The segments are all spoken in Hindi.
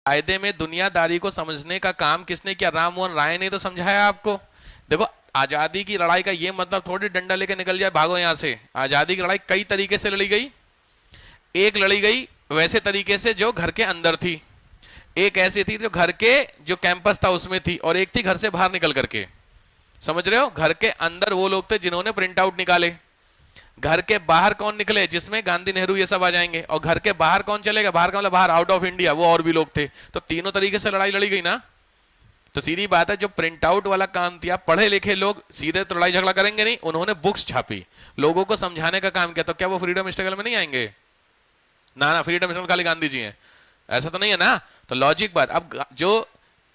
कायदे में दुनियादारी को समझने का काम किसने किया? राम मोहन राय ने तो समझाया आपको। देखो, आजादी की लड़ाई का ये मतलब थोड़ी डंडा लेके निकल जाए भागो यहां से। आजादी की लड़ाई कई तरीके से लड़ी गई। एक लड़ी गई वैसे तरीके से जो घर के अंदर थी, एक ऐसी थी जो घर के जो कैंपस था उसमें थी, और एक थी घर से बाहर निकल करके। समझ रहे हो? घर के अंदर वो लोग थे जिन्होंने प्रिंट आउट निकाले, घर के बाहर कौन निकले? जिसमें गांधी नेहरू ये सब आ जाएंगे। और घर के बाहर कौन चलेगा? बाहर का मतलब बाहर आउट ऑफ इंडिया, वो और भी लोग थे। तो तीनों तरीके से लड़ाई लड़ी गई ना। तो सीधी बात है, जो प्रिंट आउट वाला काम किया, पढ़े लिखे लोग सीधे तो लड़ाई झगड़ा करेंगे नहीं, उन्होंने बुक्स छापी, लोगों को समझाने का काम किया। तो क्या वो फ्रीडम स्ट्रगल में नहीं आएंगे? ना ना, फ्रीडम स्ट्रगल खाली गांधी जी हैं ऐसा तो नहीं है ना। तो लॉजिक बात, अब जो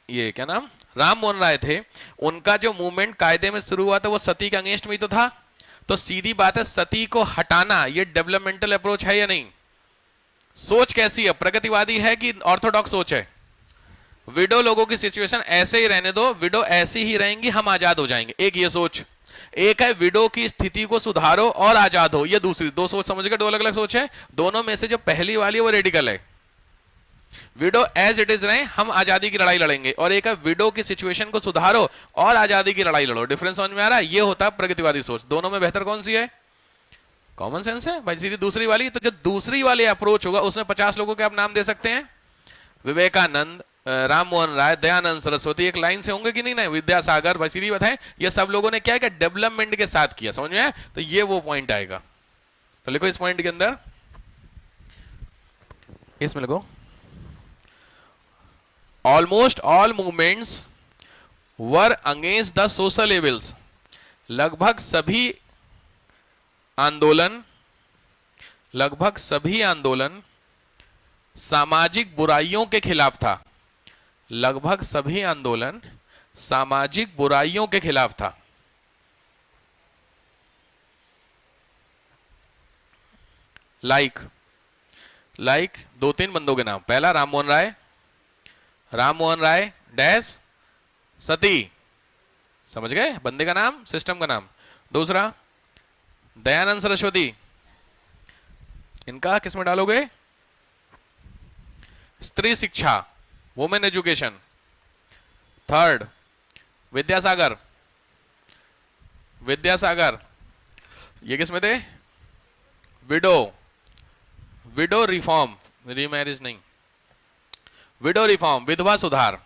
ये क्या नाम राम मोहन राय थे, उनका जो मूवमेंट कायदे में शुरू हुआ था वो सती के अगेंस्ट में ही तो था। तो सीधी बात है, सती को हटाना ये डेवलपमेंटल अप्रोच है या नहीं? सोच कैसी है? प्रगतिवादी है कि ऑर्थोडॉक्स सोच है? विडो लोगों की सिचुएशन ऐसे ही रहने दो, विडो ऐसी ही रहेंगी, हम आजाद हो जाएंगे, एक ये सोच। एक है विडो की स्थिति को सुधारो और आजाद हो, ये दूसरी। दो सोच समझ गए? दो अलग अलग सोच है। दोनों में से जो पहली वाली है वो रेडिकल है, विडो एज इट इज रहे, हम आजादी की लड़ाई लड़ेंगे। और एक है विडो की सिचुएशन को सुधारो और आजादी की लड़ाई लड़ो। डिफरेंस समझ में आ रहा है? ये होता है प्रगतिवादी सोच। दोनों में बेहतर कौन सी है? कॉमन सेंस है भाई, सीधी दूसरी वाली। तो जो दूसरी वाली अप्रोच होगा उसमें 50 लोगों के आप नाम दे सकते हैं, विवेकानंद, राम मोहन राय, दयानंद सरस्वती, एक लाइन से होंगे कि नहीं? नहीं, विद्यासागर, भाई सीधी बात है। ये सब लोगों ने क्या किया? डेवलपमेंट के साथ किया। समझ में आया? तो ये वो पॉइंट आएगा। तो लिखो इस पॉइंट के अंदर, इसमें लिखो, almost all movements were against the social evils. लगभग सभी आंदोलन सामाजिक बुराइयों के खिलाफ था। लगभग सभी आंदोलन सामाजिक बुराइयों के खिलाफ था। लाइक दो तीन बंदों के नाम। पहला राम मोहन राय डैश सती, समझ गए? बंदे का नाम, सिस्टम का नाम। दूसरा दयानंद सरस्वती, इनका किसमें डालोगे? स्त्री शिक्षा, वुमेन एजुकेशन। थर्ड विद्यासागर, ये किसमें थे? विडो रिफॉर्म, रीमैरिज नहीं, विडो रिफॉर्म, विधवा सुधार।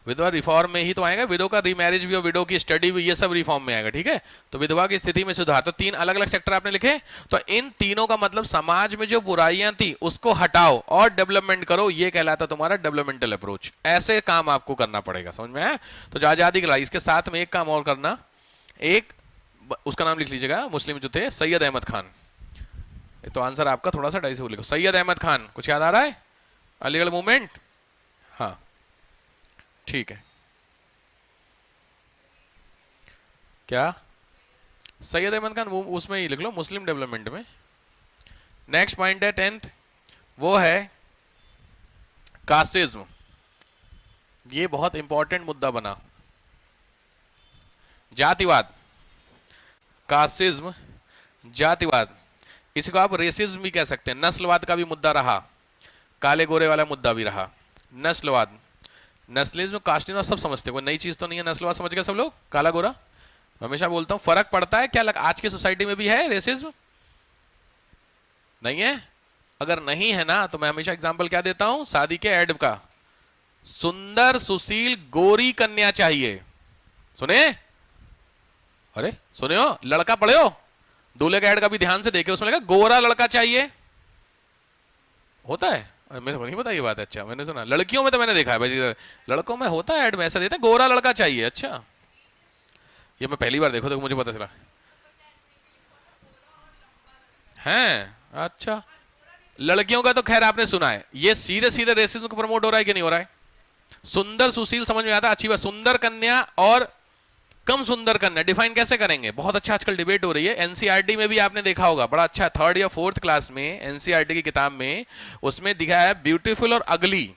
विधवा रिफॉर्म में ही तो आएगा, विडो का रीमैरिज भी और विडो की स्टडी भी, ये सब रिफॉर्म में आएगा। ठीक है? तो विधवा की स्थिति में सुधार। तो तीन अलग अलग सेक्टर आपने लिखे। तो इन तीनों का मतलब समाज में जो बुराइयां थी उसको हटाओ और डेवलपमेंट करो, ये कहलाता तुम्हारा डेवलपमेंटल अप्रोच। ऐसे काम आपको करना पड़ेगा। समझ में आया? तो आजादी की लड़ाई, इसके साथ में एक काम और करना, एक उसका नाम लिख लीजिएगा, मुस्लिम जो थे, सैयद अहमद खान। तो आंसर आपका थोड़ा सा ढाई से लिखो, सैयद अहमद खान। कुछ याद आ रहा है? अलीगढ़ मूवमेंट, हाँ ठीक है। क्या सैयद अहमद खान, वो उसमें ही लिख लो, मुस्लिम डेवलपमेंट में। नेक्स्ट पॉइंट है 10th, वो है कास्टिज्म। ये बहुत इंपॉर्टेंट मुद्दा बना, जातिवाद। कास्टिज्म, जातिवाद, इसको आप रेसिज्म भी कह सकते हैं। नस्लवाद का भी मुद्दा रहा, काले गोरे वाला मुद्दा भी रहा। नस्लवाद, नस्लिज्म, कास्टिज्म सब समझते हैं, कोई नई चीज तो नहीं है। नस्लवाद समझ गए सब लोग? काला गोरा, हमेशा बोलता हूं फर्क पड़ता है क्या? आज की सोसाइटी में भी है रेसिज्म? नहीं है? अगर नहीं है ना, तो मैं हमेशा एग्जांपल क्या देता हूं, शादी के एड का, सुंदर सुशील गोरी कन्या चाहिए। सुने? अरे सुने हो? लड़का पढ़े हो? दूल्हे का एड का भी ध्यान से देखे, उसमें लगा गोरा लड़का चाहिए, होता है? मेरे को नहीं पता ये बात। अच्छा, मैंने सुना लड़कियों में तो मैंने देखा है भाई, लड़कों में होता है एड में ऐसा देते हैं, गोरा लड़का चाहिए। अच्छा, ये मैं पहली बार देखो तो मुझे पता चला है। अच्छा, लड़कियों का तो खैर आपने सुना है। ये सीधे सीधे रेसिज्म को प्रमोट हो रहा है कि नहीं हो रहा है? सुंदर सुशील समझ में आता है, अच्छी बात। सुंदर कन्या और कम सुंदर कन्या डिफाइन कैसे करेंगे? बहुत अच्छा आजकल डिबेट हो रही है। एनसीईआरटी में भी आपने देखा होगा, बड़ा अच्छा, 3rd या 4th क्लास में एनसीईआरटी की किताब में उसमें दिखा है ब्यूटीफुल और अगली।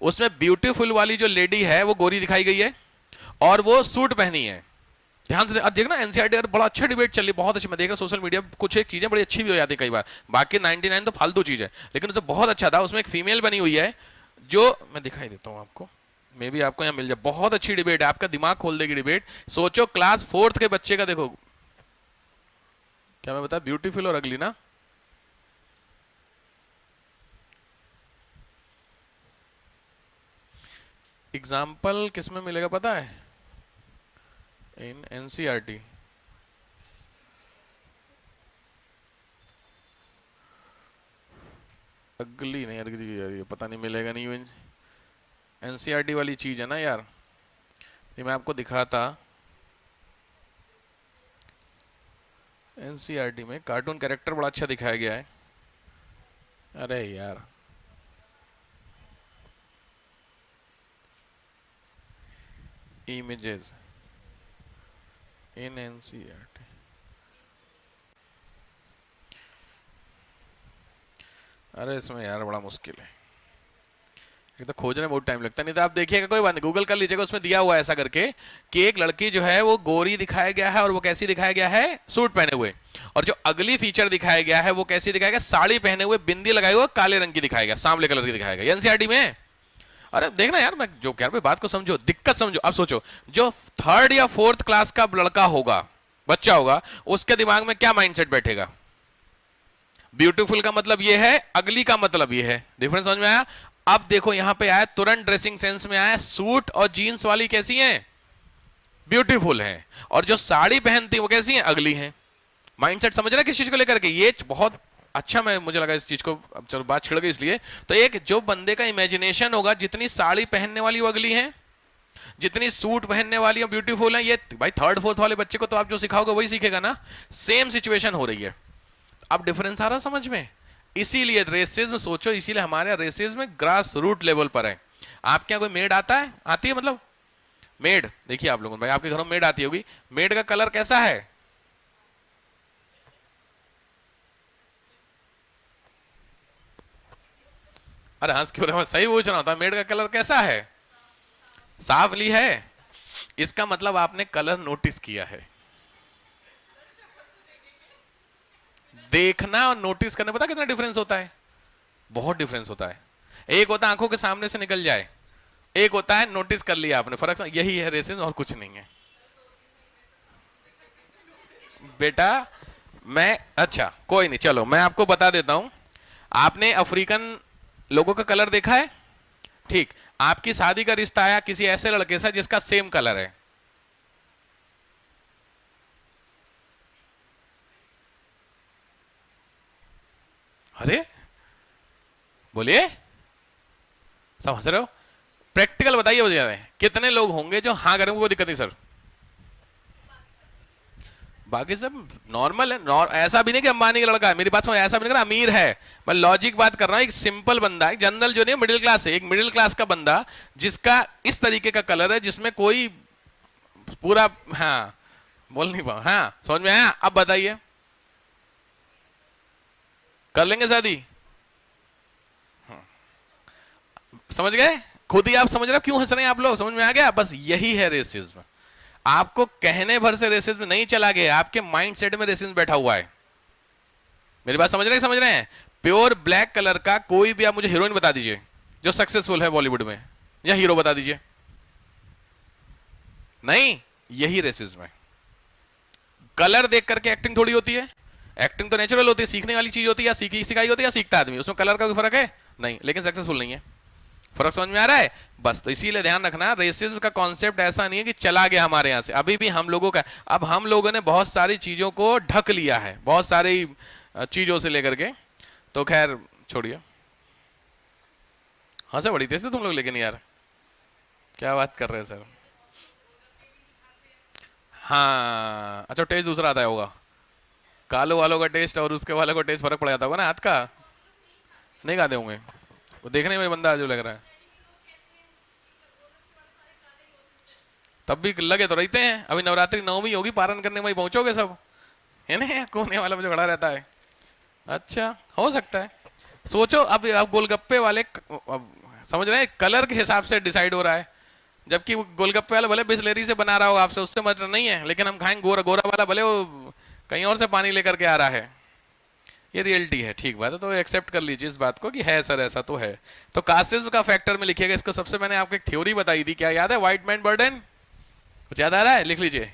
उसमें ब्यूटीफुल वाली जो लेडी है वो गोरी दिखाई गई है और वो सूट पहनी है। ध्यान से देखना, एनसीईआरटी बड़ा अच्छा डिबेट चल रही, बहुत अच्छी। मैं देख रहा सोशल मीडिया, कुछ एक चीजें बड़ी अच्छी भी हो जाती है कई बार, बाकी 99 तो फालतू चीज है, लेकिन उसमें बहुत अच्छा था। उसमें एक फीमेल बनी हुई है जो मैं दिखाई देता हूं आपको, मे भी आपको यहां मिल जाए। बहुत अच्छी डिबेट है, आपका दिमाग खोल देगी डिबेट। सोचो क्लास फोर्थ के बच्चे का, देखो क्या मैं बता, ब्यूटीफुल और अगली ना, एग्जाम्पल किस में मिलेगा पता है? In NCERT. अगली नहीं, अगली यार ये पता नहीं मिलेगा नहीं, एनसीईआरटी वाली चीज है ना यार। ये मैं आपको दिखाता, एनसीईआरटी में कार्टून कैरेक्टर बड़ा अच्छा दिखाया गया है। अरे यार, इमेजेस इन एनसीईआरटी, अरे इसमें यार बड़ा मुश्किल है, एक तो खोजने में बहुत टाइम लगता है। नहीं तो आप देखिएगा, कोई बात नहीं, गूगल कर लीजिएगा, उसमें दिया हुआ है ऐसा करके कि एक लड़की जो है वो गोरी दिखाया गया है, और वो कैसी दिखाया गया है, सूट पहने हुए। और जो अगली फीचर दिखाया गया है वो कैसी दिखाया गया, साड़ी पहने हुए, बिंदी लगाए हुए, काले रंग की दिखाया गया, सांवले कलर की दिखाया गया एनसीईआरटी में। अरे देखना यार, मैं जो कह रहा हूं बात को समझो, दिक्कत समझो। अब सोचो, जो थर्ड या फोर्थ क्लास का लड़का होगा, बच्चा होगा, उसके दिमाग में क्या माइंडसेट बैठेगा? ब्यूटीफुल का मतलब ये है, अगली का मतलब ये है। डिफरेंस समझ में आया? अब देखो यहां पे आया, तुरंत ड्रेसिंग सेंस में आया, सूट और जीन्स वाली कैसी हैं, ब्यूटीफुल हैं, और जो साड़ी पहनती वो कैसी हैं, अगली हैं। माइंडसेट समझ रहे हैं किस चीज को लेकर के? ये बहुत अच्छा, मैं मुझे लगा इस चीज को, अब चलो बात छिड़ गई इसलिए। तो एक जो बंदे का इमेजिनेशन होगा, जितनी साड़ी पहनने वाली वो अगली है, जितनी सूट पहनने वाली ब्यूटीफुल है। ये भाई थर्ड फोर्थ वाले बच्चे को तो आप जो सिखाओगे वही सीखेगा ना। सेम सिचुएशन हो रही है। अब डिफरेंस आ रहा समझ में? इसीलिए रेसिज्म, सोचो इसीलिए हमारे रेसिज्म में ग्रास रूट लेवल पर है। आपके यहाँ कोई मेड आता है, आती है मतलब मेड, देखिए आप लोगों भाई आपके घरों में मेड आती होगी, मेड का कलर कैसा है? अरे हंस क्यों रहे हो, सही पूछ रहा था, मेड का कलर कैसा है? सावली है। इसका मतलब आपने कलर नोटिस किया है। देखना और नोटिस करने पता कितना डिफरेंस होता है? बहुत डिफरेंस होता है। एक होता है आंखों के सामने से निकल जाए, एक होता है नोटिस कर लिया आपने, फर्क यही है रेसिज्म, और कुछ नहीं है बेटा। मैं अच्छा कोई नहीं, चलो मैं आपको बता देता हूं। आपने अफ्रीकन लोगों का कलर देखा है? ठीक, आपकी शादी का रिश्ता आया किसी ऐसे लड़के से जिसका सेम कलर है, अरे बोलिए, सब हंस रहे हो? प्रैक्टिकल बताइए, मुझे कितने लोग होंगे जो हाँ करेंगे, कोई दिक्कत नहीं सर? बाकी सब नॉर्मल है, ऐसा भी नहीं कि अंबानी का लड़का है, मेरी बात समझ, ऐसा भी नहीं कर अमीर है। मैं लॉजिक बात कर रहा हूं, एक सिंपल बंदा, एक जनरल जो नहीं, मिडिल क्लास है, एक मिडिल क्लास का बंदा जिसका इस तरीके का कलर है, जिसमें कोई पूरा, हाँ बोल नहीं पाऊँ, हाँ समझ में आया? अब बताइए, कर लेंगे शादी? समझ गए? खुद ही आप समझ रहे हो क्यों हंस रहे हैं आप लोग? समझ में आ गया? बस यही है रेसिज्म। आपको कहने भर से रेसिज्म नहीं चला गया, आपके माइंड सेट में रेसिज्म बैठा हुआ है। मेरी बात समझ रहे हैं? प्योर ब्लैक कलर का कोई भी आप मुझे हीरोइन बता दीजिए जो सक्सेसफुल है बॉलीवुड में, या हीरो बता दीजिए। नहीं, यही रेसिज्म है। कलर देख करके एक्टिंग थोड़ी होती है, एक्टिंग तो नेचुरल होती है, सीखने वाली चीज होती है, या सीखी सिखाई होती है, या सीखता आदमी, उसमें कलर का कोई फर्क है नहीं, लेकिन सक्सेसफुल नहीं है। फर्क समझ में आ रहा है? बस तो इसीलिए ध्यान रखना, रेसिज्म का कॉन्सेप्ट ऐसा नहीं है कि चला गया हमारे यहां से, अभी भी हम लोगों का। अब हम लोगों ने बहुत सारी चीजों को ढक लिया है, बहुत सारी चीजों से लेकर के, तो खैर छोड़िए। हाँ सर, बड़ी तेज थे तुम लोग, लेकिन यार क्या बात कर रहे हैं सर? हाँ अच्छा, टेस्ट दूसरा आता होगा, कालो वालों का टेस्ट और उसके वालों का टेस्ट फर्क पड़ जाता होगा ना हाथ का। नहीं खाते होंगे वो, देखने में बंदा जो लग रहा है, तब भी लगे तो रहते हैं। अभी नवरात्रि नवमी होगी, पारण करने में पहुंचोगे सब, है ना? कोने वाला जो खड़ा रहता है। अच्छा हो सकता है। सोचो अब गोलगप्पे वाले अब समझ रहे हैं, कलर के हिसाब से डिसाइड हो रहा है, जबकि वो गोलगप्पे वाला भले बिस्लेरी से बना रहा हो आपसे, उससे मतलब नहीं है, लेकिन हम खाएंगे गोरा गोरा वाला, भले वो कहीं और से पानी लेकर के आ रहा है। ये रियलिटी है, ठीक बात है, तो एक्सेप्ट कर लीजिए इस बात को कि है सर ऐसा तो है। तो कास्टिज्म का फैक्टर में लिखिएगा इसको। सबसे मैंने आपको एक थ्योरी बताई थी, क्या याद है? व्हाइट मैन बर्डन, कुछ याद आ रहा है? लिख लीजिए,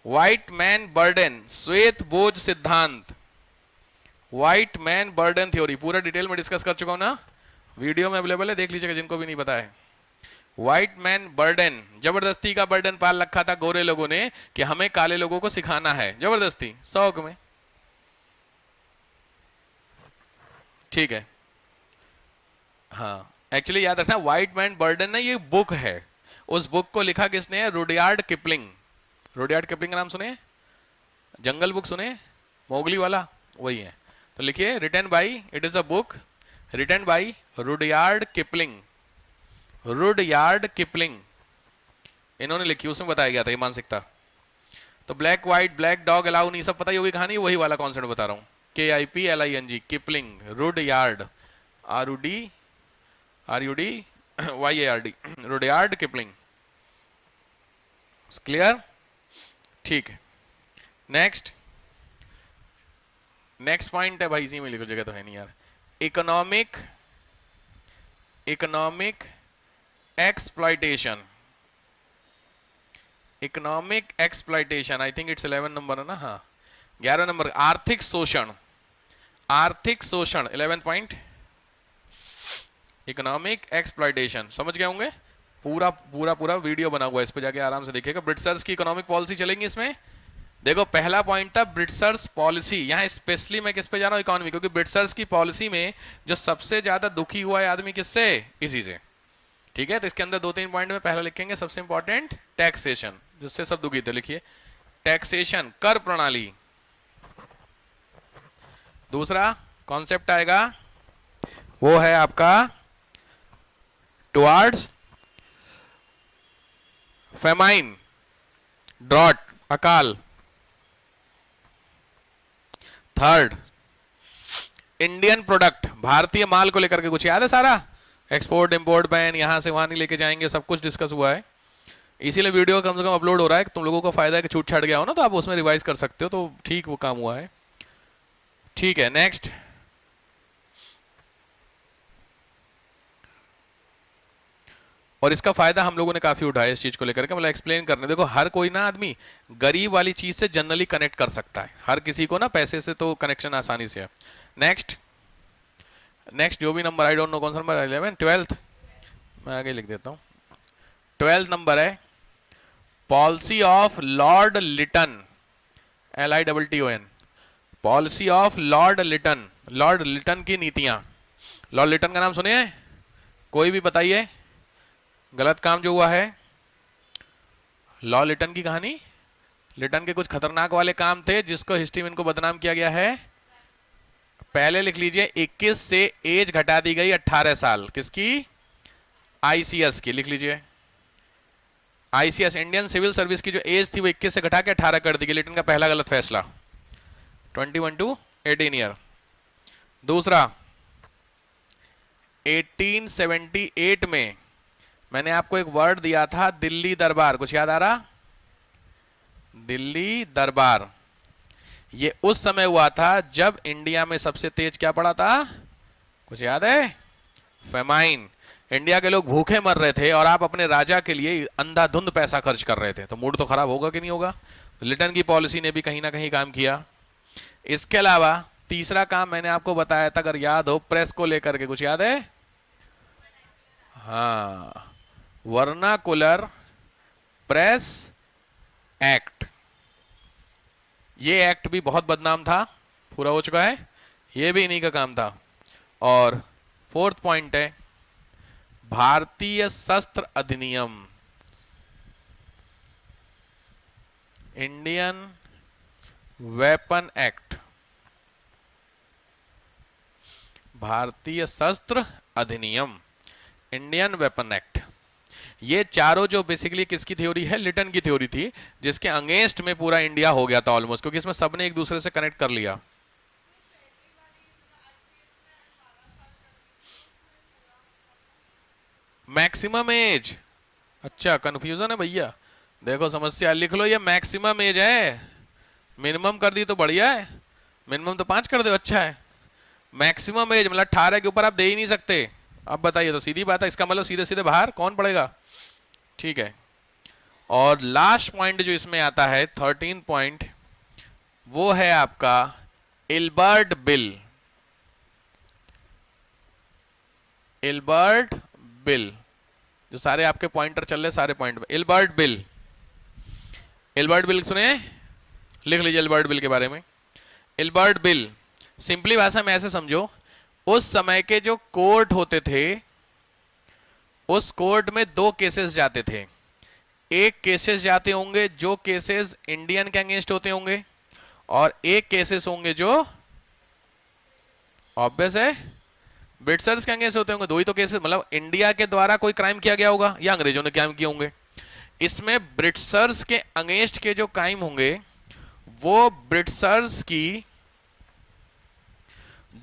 व्हाइट मैन बर्डन, श्वेत बोझ सिद्धांत, व्हाइट मैन बर्डन थ्योरी, पूरा डिटेल में डिस्कस कर चुका हूं ना, वीडियो में अवेलेबल है, देख लीजिएगा जिनको भी नहीं पता है। व्हाइट मैन बर्डन, जबरदस्ती का बर्डन पाल रखा था गोरे लोगों ने कि हमें काले लोगों को सिखाना है, जबरदस्ती, शौक में, ठीक है। हाँ, एक्चुअली याद रखना, व्हाइट मैन बर्डन ना ये बुक है, उस बुक को लिखा किसने है? Rudyard Kipling. रुडयार्ड किपलिंग का नाम सुने? जंगल बुक सुने, मोगली वाला, वही है। तो लिखिए, written by, it is a book written by Rudyard Kipling, Rudyard Kipling इन्होंने लिखी, उसमें बताया गया था ये मानसिकता। तो black white, black dog allow नहीं, सब पता ही होगी कहानी, वही वाला कॉन्सेप्ट बता रहा हूँ। KIPLING, Kipling, Rudyard, RUDYARD, Rudyard Kipling. Clear? ठीक है। नेक्स्ट पॉइंट है भाई, इसी में लिखो, जगह तो है नहीं यार। Economic exploitation, economic exploitation, I think it's 11 number है ना, हाँ 11 नंबर। आर्थिक शोषण, 11 पॉइंट, इकोनॉमिक एक्सप्लॉइटेशन, समझ गए होंगे। पूरा पूरा पूरा वीडियो बना हुआ है, इस पे जाके आराम से देखिएगा। ब्रिटिशर्स की इकोनॉमिक पॉलिसी चलेंगी इसमें। देखो, पहला पॉइंट था ब्रिटिशर्स पॉलिसी, यहाँ स्पेशली मैं किस पे जा रहा हूँ? इकोनॉमी, क्योंकि ब्रिटिशर्स की पॉलिसी में जो सबसे ज्यादा दुखी हुआ है आदमी, किससे? इसी से, ठीक है। तो इसके अंदर 2-3 पॉइंट में पहला लिखेंगे, सबसे इंपॉर्टेंट टैक्सेशन, जिससे सब दुखी थे, लिखिए टैक्सेशन, कर प्रणाली। दूसरा कॉन्सेप्ट आएगा, वो है आपका टुवर्ड्स फेमाइन, ड्रॉट, अकाल। थर्ड, इंडियन प्रोडक्ट, भारतीय माल को लेकर के कुछ याद है सारा? एक्सपोर्ट इंपोर्ट बैन, यहां से वहां नहीं लेके जाएंगे, सब कुछ डिस्कस हुआ है। इसीलिए वीडियो कम से कम अपलोड हो रहा है, तुम लोगों को फायदा है कि छूट छाट गया हो ना, तो आप उसमें रिवाइज कर सकते हो, तो ठीक वो काम हुआ है। ठीक है, नेक्स्ट, और इसका फायदा हम लोगों ने काफी उठाया इस चीज को लेकर के, मतलब एक्सप्लेन करने। देखो, हर कोई ना आदमी गरीब वाली चीज से जनरली कनेक्ट कर सकता है, हर किसी को ना पैसे से तो कनेक्शन आसानी से है। नेक्स्ट जो भी नंबर, आई डोंट नो कौन सा नंबर, 11, 12th, मैं आगे लिख देता हूं। 12th नंबर है policy of Lord Lytton, LITTON, policy of Lord Lytton, Lord Lytton की नीतियां। लॉर्ड लिटन का नाम सुने हैं? कोई भी बताइए गलत काम जो हुआ है। लॉर्ड लिटन की कहानी, लिटन के कुछ खतरनाक वाले काम थे जिसको हिस्ट्री में इनको बदनाम किया गया है। पहले लिख लीजिए, 21 से एज घटा दी गई 18 साल, किसकी? ICS की, लिख लीजिए ICS, इंडियन सिविल सर्विस की जो एज थी वो 21 से घटा के 18 कर दी गई, लिटन का पहला गलत फैसला, 21 to 18 ईयर। दूसरा, 1878 में मैंने आपको एक वर्ड दिया था, दिल्ली दरबार, कुछ याद आ रहा? दिल्ली दरबार, ये उस समय हुआ था जब इंडिया में सबसे तेज क्या पड़ा था? कुछ याद है? फेमाइन। इंडिया के लोग भूखे मर रहे थे और आप अपने राजा के लिए अंधाधुंध पैसा खर्च कर रहे थे, तो मूड तो खराब होगा कि नहीं होगा? तो लिटन की पॉलिसी ने भी कहीं ना कहीं काम किया। इसके अलावा तीसरा काम मैंने आपको बताया था, अगर याद हो, प्रेस को लेकर के, कुछ याद है? हाँ, वर्नाकुलर प्रेस एक्ट, ये एक्ट भी बहुत बदनाम था, पूरा हो चुका है, ये भी इन्हीं का काम था। और 4th पॉइंट है भारतीय शस्त्र अधिनियम, इंडियन वेपन एक्ट, भारतीय शस्त्र अधिनियम, इंडियन वेपन एक्ट। ये चारों जो बेसिकली किसकी थ्योरी है? लिटन की थ्योरी थी, जिसके अगेंस्ट में पूरा इंडिया हो गया था ऑलमोस्ट, क्योंकि इसमें सबने एक दूसरे से कनेक्ट कर लिया। मैक्सिमम एज, अच्छा कंफ्यूजन है भैया, देखो समस्या लिख लो, ये मैक्सिमम एज है, मिनिमम कर दी तो बढ़िया है। मिनिमम तो 5 कर दो, अच्छा है। मैक्सिमम एज मतलब 18 के ऊपर आप दे ही नहीं सकते। अब बताइए, तो सीधी बात है, इसका मतलब सीधे सीधे बाहर कौन पड़ेगा? ठीक है। और लास्ट पॉइंट जो इसमें आता है 13 पॉइंट, वो है आपका इल्बर्ट बिल। इल्बर्ट बिल, जो सारे आपके पॉइंटर चल रहे सारे पॉइंट में, इल्बर्ट बिल। इल्बर्ट बिल सुने? लिख लीजिए इल्बर्ट बिल के बारे में। इल्बर्ट बिल सिंपली भाषा में ऐसे समझो, उस समय के जो कोर्ट होते थे, उस कोर्ट में दो केसेस जाते थे। एक केसेस जाते होंगे जो केसेस इंडियन के अगेंस्ट होते होंगे, और एक केसेस होंगे जो ऑब्वियस है ब्रिटिशर्स के अगेंस्ट होते होंगे। दो ही तो केसेस, मतलब इंडिया के द्वारा कोई क्राइम किया गया होगा या अंग्रेजों ने क्राइम किए होंगे। इसमें ब्रिटिशर्स के अगेंस्ट के जो क्राइम होंगे, वो ब्रिटिशर्स की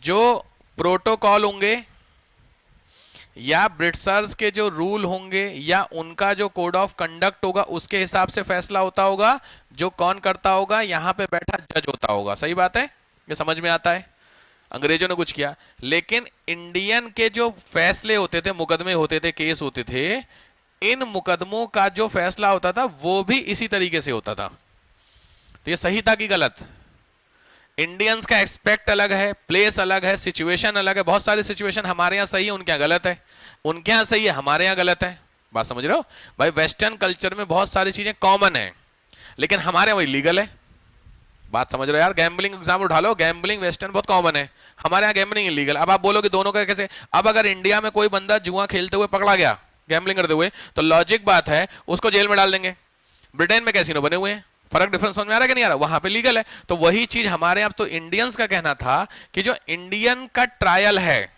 जो प्रोटोकॉल होंगे या ब्रिटिशर्स के जो रूल होंगे या उनका जो कोड ऑफ कंडक्ट होगा, उसके हिसाब से फैसला होता होगा। जो कौन करता होगा? यहां पे बैठा जज होता होगा। सही बात है, ये समझ में आता है। अंग्रेजों ने कुछ किया, लेकिन इंडियन के जो फैसले होते थे, मुकदमे होते थे, केस होते थे, इन मुकदमों का जो फैसला होता था वो भी इसी तरीके से होता था। तो ये सही था कि गलत? इंडियंस का एक्सपेक्ट अलग है, प्लेस अलग है, सिचुएशन अलग है। बहुत सारी सिचुएशन हमारे यहाँ सही है, उनके यहाँ गलत है। उनके यहाँ सही है, हमारे यहाँ गलत है। बात समझ रहे हो भाई? वेस्टर्न कल्चर में बहुत सारी चीजें कॉमन है, लेकिन हमारे यहाँ इलीगल है। बात समझ रहे हो यार? गैम्बलिंग एग्जाम उठा लो, गैम्बलिंग वेस्टर्न बहुत कॉमन है, हमारे यहाँ गैम्बलिंग इलीगल। अब आप बोलोगे दोनों का कैसे? अब अगर इंडिया में कोई बंदा जुआ खेलते हुए पकड़ा गया, गैम्बलिंग करते हुए, तो लॉजिक बात है उसको जेल में डाल देंगे। ब्रिटेन में कैसीनो बने हुए हैं, फर्क डिफरेंस समझ में आ रहा है कि नहीं आ रहा? वहां पे लीगल है। तो वही चीज हमारे यहाँ, तो इंडियंस का कहना था कि जो इंडियन का ट्रायल है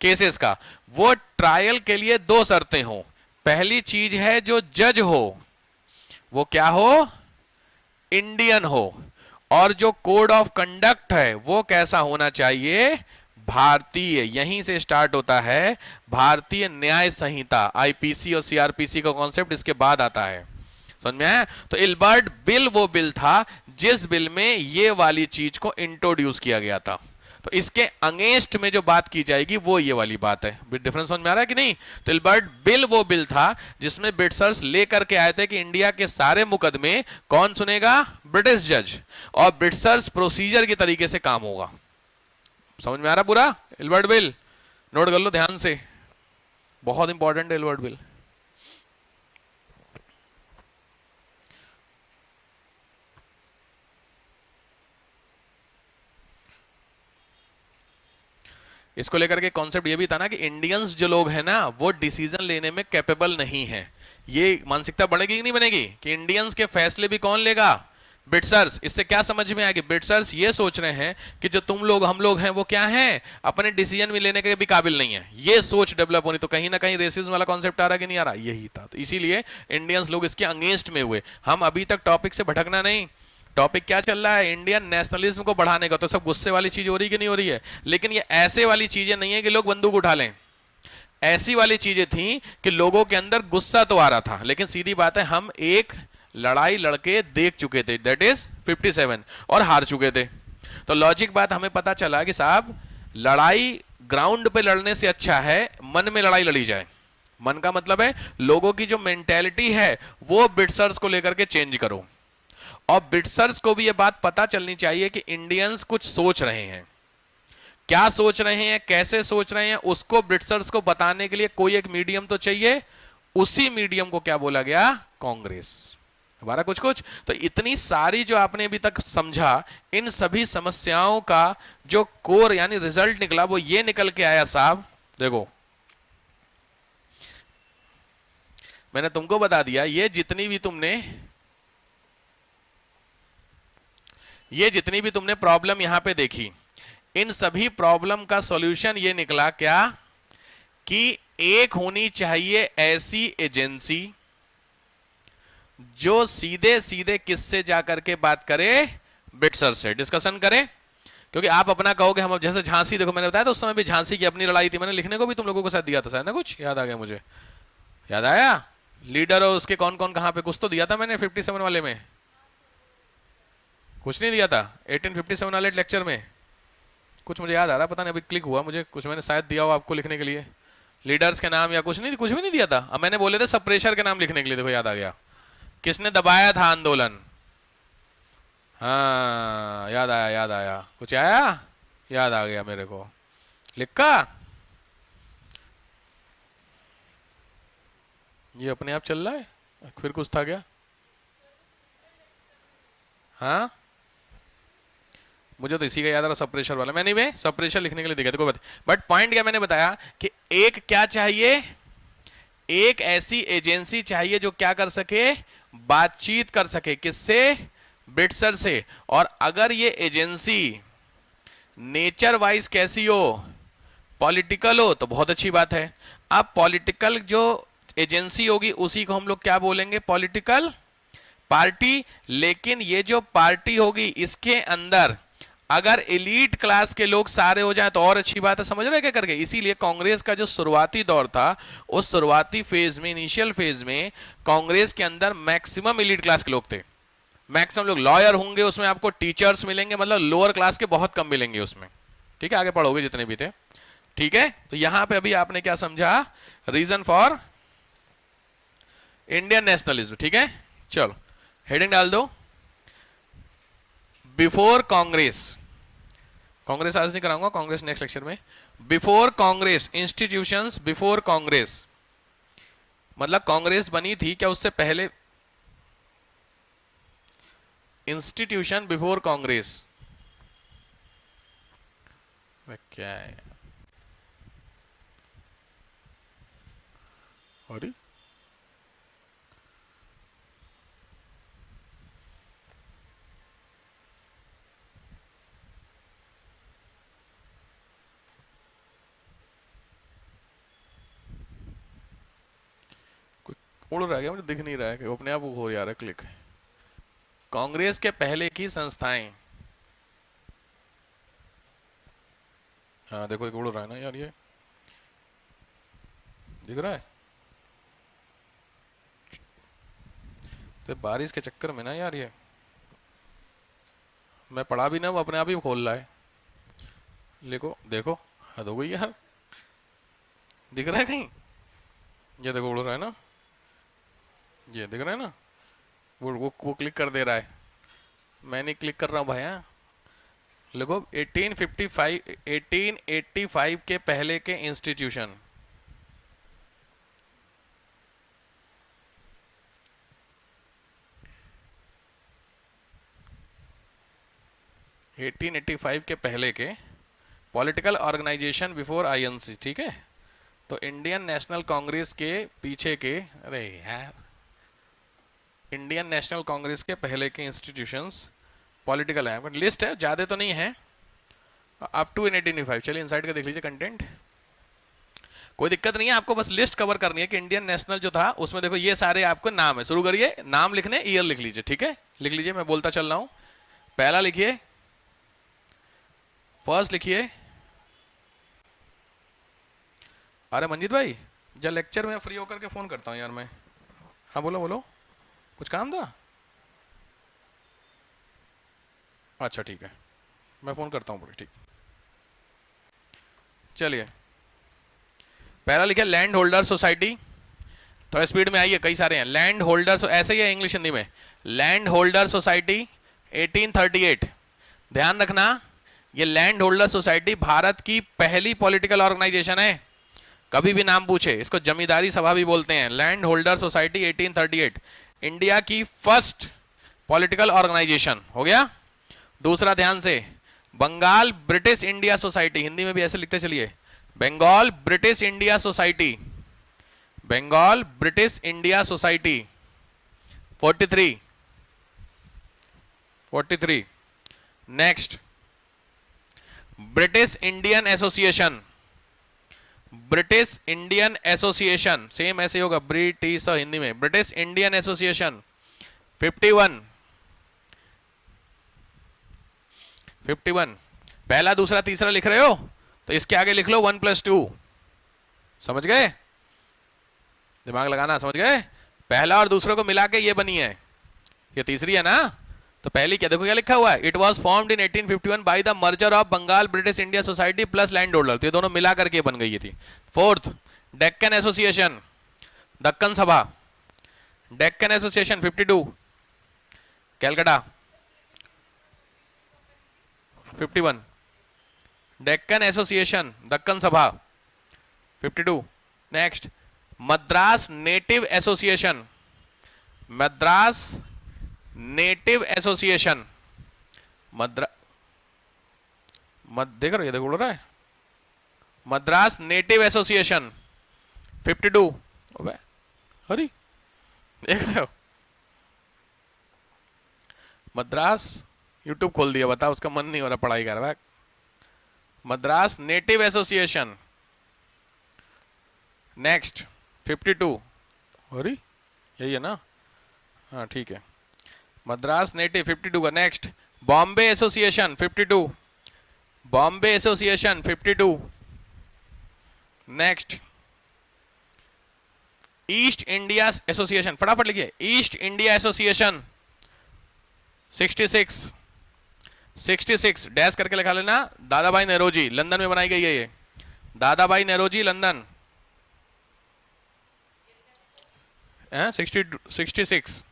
केसेस का, वो ट्रायल के लिए दो शर्तें हो। पहली चीज है जो जज हो वो क्या हो? इंडियन हो। और जो कोड ऑफ कंडक्ट है वो कैसा होना चाहिए? भारतीय। यहीं से स्टार्ट होता है भारतीय न्याय संहिता, आईपीसी और सीआरपीसी का कॉन्सेप्ट इसके बाद आता है। समझ में आया? तो इल्बर्ट बिल वो बिल था जिस बिल में ये वाली चीज को इंट्रोड्यूस किया गया था। तो इसके अगेंस्ट में जो बात की जाएगी वो ये वाली बात है। डिफरेंस समझ में आ रहा है कि नहीं? तो इल्बर्ट बिल वो बिल था जिसमें ब्रिटिशर्स लेकर के आए थे कि इंडिया के सारे मुकदमे कौन सुनेगा? ब्रिटिश जज। और ब्रिटिशर्स प्रोसीजर के तरीके से काम होगा। समझ में आ रहा पूरा? इल्बर्ट बिल नोट कर लो ध्यान से, बहुत इंपॉर्टेंट है इल्बर्ट बिल। इसको लेकर के कॉन्सेप्ट ये भी था ना कि इंडियंस जो लोग हैं ना, वो डिसीजन लेने में कैपेबल नहीं है। ये मानसिकता बढ़ेगी कि नहीं बनेगी कि इंडियंस के फैसले भी कौन लेगा? ब्रिटिशर्स। इससे क्या समझ में आया कि ब्रिटिशर्स ये सोच रहे हैं कि जो तुम लोग हम लोग हैं वो क्या हैं? अपने डिसीजन भी लेने के भी काबिल नहीं है। ये सोच डेवलप होनी। तो कहीं ना कहीं रेसिज्म वाला कॉन्सेप्ट आ रहा कि नहीं आ रहा? यही था। तो इसीलिए इंडियंस लोग इसके अगेंस्ट में हुए। हम अभी तक टॉपिक से भटकना नहीं। टॉपिक क्या चल रहा है? इंडियन नेशनलिज्म को बढ़ाने का। तो सब गुस्से वाली चीज हो रही कि नहीं हो रही है? लेकिन ये ऐसे वाली चीजें नहीं है कि लोग बंदूक उठा लें। ऐसी वाली चीजें थी कि लोगों के अंदर गुस्सा तो आ रहा था, लेकिन सीधी बात है हम एक लड़ाई लड़के देख चुके थे, दैट इज 57, और हार चुके थे। तो लॉजिक बात हमें पता चला कि साहब लड़ाई ग्राउंड पे लड़ने से अच्छा है मन में लड़ाई लड़ी जाए। मन का मतलब है लोगों की जो मेंटेलिटी है वो ब्रिटिशर्स को लेकर के चेंज करो। और ब्रिटिशर्स को भी ये बात पता चलनी चाहिए कि इंडियंस कुछ सोच रहे हैं। क्या सोच रहे हैं, कैसे सोच रहे हैं, उसको ब्रिटिशर्स को बताने के लिए कोई एक मीडियम तो चाहिए। उसी मीडियम को क्या बोला गया? कांग्रेस। हमारा कुछ कुछ। तो इतनी सारी जो आपने अभी तक समझा, इन सभी समस्याओं का जो कोर यानी रिजल्ट निकला वो ये निकल के आया साहब। देखो मैंने तुमको बता दिया, ये जितनी भी तुमने प्रॉब्लम यहां पे देखी, इन सभी प्रॉब्लम का सॉल्यूशन ये निकला क्या? कि एक होनी चाहिए ऐसी एजेंसी जो सीधे सीधे किससे जाकर के बात करे? ब्रिटिशर से डिस्कशन करे। क्योंकि आप अपना कहोगे, हम जैसे झांसी, देखो मैंने बताया तो उस समय भी झांसी की अपनी लड़ाई थी। मैंने लिखने को भी तुम लोगों को साथ दिया था शायद ना, कुछ याद आ गया मुझे। याद आया? लीडर और उसके कौन कौन कहां पे, कुछ तो दिया था मैंने 57 वाले में। कुछ नहीं दिया था 1857 वाले लेक्चर में? कुछ मुझे याद आ रहा, पता नहीं अभी क्लिक हुआ मुझे, कुछ मैंने शायद दिया हो आपको लिखने के लिए, लीडर्स के नाम या कुछ नहीं, कुछ भी नहीं दिया था। अब मैंने बोले थे सब प्रेशर के नाम लिखने के लिए, देखो याद आ गया। किसने दबाया था आंदोलन? हाँ याद आया, याद आया, कुछ आया, याद आ गया मेरे को, लिखा। ये अपने आप चल रहा है, फिर कुछ था क्या? हाँ मुझे तो इसी का याद आ रहा, सब प्रेशर वाला। मैंने भी सब प्रेशर लिखने के लिए दिखा, देखो बट पॉइंट क्या मैंने बताया कि एक क्या चाहिए, एक ऐसी एजेंसी चाहिए जो क्या कर सके, बातचीत कर सके, किससे? ब्रिटिशर से। और अगर ये एजेंसी नेचर वाइज कैसी हो, पॉलिटिकल हो, तो बहुत अच्छी बात है। अब पॉलिटिकल जो एजेंसी होगी उसी को हम लोग क्या बोलेंगे, पॉलिटिकल पार्टी। लेकिन ये जो पार्टी होगी इसके अंदर अगर एलीट क्लास के लोग सारे हो जाए तो और अच्छी बात है, समझ रहे हैं क्या करके। इसीलिए कांग्रेस का जो शुरुआती दौर था, उस शुरुआती फेज में, इनिशियल फेज में कांग्रेस के अंदर मैक्सिमम एलीट क्लास के लोग थे। मैक्सिमम लोग लॉयर होंगे उसमें, आपको टीचर्स मिलेंगे, मतलब लोअर क्लास के बहुत कम मिलेंगे उसमें, ठीक है, आगे पढ़ोगे जितने भी थे, ठीक है। तो यहां पे अभी आपने क्या समझा, रीजन फॉर इंडियन नेशनलिज्म, ठीक है। चलो हेडिंग डाल दो, बिफोर कांग्रेस। कांग्रेस आज नहीं कराऊंगा, कांग्रेस नेक्स्ट लेक्चर में। Before Congress institutions, before Congress मतलब कांग्रेस बनी थी क्या उससे पहले? इंस्टीट्यूशन बिफोर कांग्रेस क्या है? अरे उड़ रहा है, मुझे दिख नहीं रहा है कि अपने आप हो रहा है क्लिक। कांग्रेस के पहले की संस्थाएं, हाँ देखो एक उड़ रहा है ना यार, ये दिख रहा है। तो बारिश के चक्कर में ना यार, ये मैं पढ़ा भी ना, वो अपने आप ही खोल रहा है। देखो देखो, हद हो गई यार, दिख रहा है कहीं? ये देखो उड़ रहा है ना, ये दिख रहा है ना, वो क्लिक कर दे रहा है, मैं नहीं क्लिक कर रहा हूँ भाई। हाँ देखो 1855 1885 के पहले के इंस्टीट्यूशन, एटीन एट्टी फाइव के पहले के पॉलिटिकल ऑर्गेनाइजेशन बिफोर आईएनसी, ठीक है। तो इंडियन नेशनल कांग्रेस के पीछे के, अरे यार, इंडियन नेशनल कांग्रेस के पहले के इंस्टीट्यूशंस पॉलिटिकल है, लिस्ट है, ज्यादा तो नहीं है, अप टू 1885। चलिए इनसाइड का देख लीजिए कंटेंट, कोई दिक्कत नहीं है, आपको बस लिस्ट कवर करनी है कि इंडियन नेशनल जो था उसमें देखो ये सारे आपको नाम है। शुरू करिए, नाम लिखने, ईयर लिख लीजिए, ठीक है, लिख लीजिए, मैं बोलता चल रहा हूं। पहला लिखिए, फर्स्ट लिखिए। अरे मंजीत भाई, जब लेक्चर में फ्री होकर के फोन करता हूँ यार मैं। हाँ बोलो बोलो, कुछ काम था? अच्छा ठीक है, मैं फोन करता हूँ, ठीक। चलिए पहला लिखिए लैंड होल्डर सोसाइटी, थोड़ा स्पीड में आइए, कई सारे हैं। लैंड होल्डर, ऐसे ही है इंग्लिश हिंदी में, लैंड होल्डर सोसाइटी 1838। ध्यान रखना, ये लैंड होल्डर सोसाइटी भारत की पहली पॉलिटिकल ऑर्गेनाइजेशन है, कभी भी नाम पूछे इसको जमींदारी सभा भी बोलते हैं। लैंड होल्डर सोसाइटी 1838 इंडिया की फर्स्ट पॉलिटिकल ऑर्गेनाइजेशन हो गया। दूसरा ध्यान से, Bengal British India society, Hindi में भी ऐसे लिखते चलिए, Bengal British India society, Bengal British India society 43 43। Next, British Indian association, British Indian association, same ऐसे होगा, ब्रिटिश हिंदी में, ब्रिटिश इंडियन एसोसिएशन 51 51। पहला दूसरा तीसरा लिख रहे हो तो इसके आगे लिख लो 1+2, समझ गए, दिमाग लगाना, समझ गए। पहला और दूसरे को मिला के ये बनी है, ये तीसरी है ना, तो पहले क्या देखो क्या लिखा हुआ है, it was formed in 1851 by the merger of Bengal British India society plus land holder, तो ये दोनों मिला करके बन गई थी। फोर्थ, डेक्कन एसोसिएशन, दक्कन सभा, डेक्कन एसोसिएशन 52, कैलकाटा 51, डेक्कन एसोसिएशन दक्कन सभा 52। Next, Madras native association, Madras native association, देख रहे हो, ये देखो बोल रहा है मद्रास नेटिव एसोसिएशन 52। अबे हरी, देख रहे हो, मद्रास, यूट्यूब खोल दिया, बता उसका मन नहीं हो रहा पढ़ाई कर रहा। Madras native association. नेक्स्ट 52, अरे यही है ना, हाँ ठीक है, मद्रास नेटिव 52 का। Next, Bombay association 52, Bombay association 52। Next, east India association, फटाफट लिखिए, ईस्ट इंडिया एसोसिएशन 66, 66 डैश करके लिखा लेना, दादा भाई नेरोजी, लंदन में बनाई गई है ये, दादा भाई नेरोजी लंदन, 66,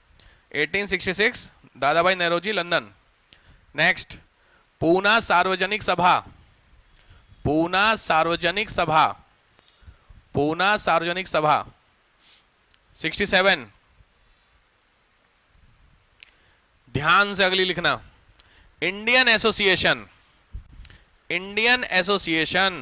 1866, दादा भाई नेरोजी लंदन। नेक्स्ट, पूना सार्वजनिक सभा, पूना सार्वजनिक सभा, पूना सार्वजनिक सभा 67। ध्यान से अगली लिखना, इंडियन एसोसिएशन, इंडियन एसोसिएशन